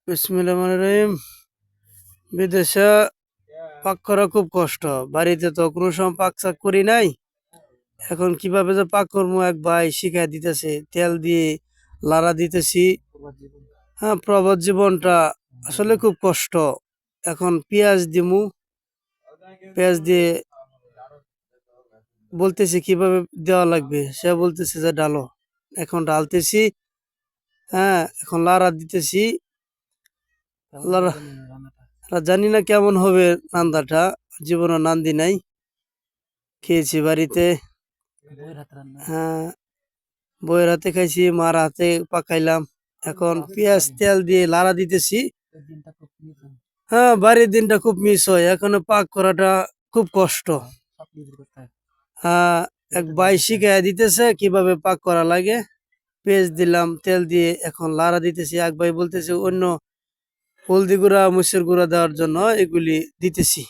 বিসমিল্লাহির রহমানির রহিম। বিদেশে পাক করা খুব কষ্ট। বাড়িতে তো কোনো সময় পাক চাক করি নাই। এখন কিভাবে যে পাক করবো এক ভাই শিখাই দিতেছে। তেল দিয়ে লাড়া দিতেছি। হ্যাঁ, প্রবাস জীবনটা আসলে খুব কষ্ট। এখন পেঁয়াজ দিমু, পেঁয়াজ দিয়ে বলতেছি কিভাবে দেওয়া লাগবে, সে বলতেছে যে ডালো। এখন ডালতেছি, হ্যাঁ এখন লাড়া দিতেছি। লাড়া জানি না কেমন হবে রান্নাটা, জীবনে নান্দি নাই, খেয়েছি বাড়িতে। হ্যাঁ, বউয়ের হাতে খাইছি, মার হাতে পাকাইলাম। এখন পেঁয়াজ তেল দিয়ে লাড়া দিতেছি। হ্যাঁ, বাড়ির দিনটা খুব মিস হয়। এখন পাক করাটা খুব কষ্ট। হ্যাঁ, এক ভাই শিখাই দিতেছে কিভাবে পাক করা লাগে। পেঁয়াজ দিলাম, তেল দিয়ে এখন লাড়া দিতেছি। এক ভাই বলতেছে অন্য হলদি গুঁড়া, মরিচের গুঁড়া দেওয়ার জন্য এগুলি দিতেছি।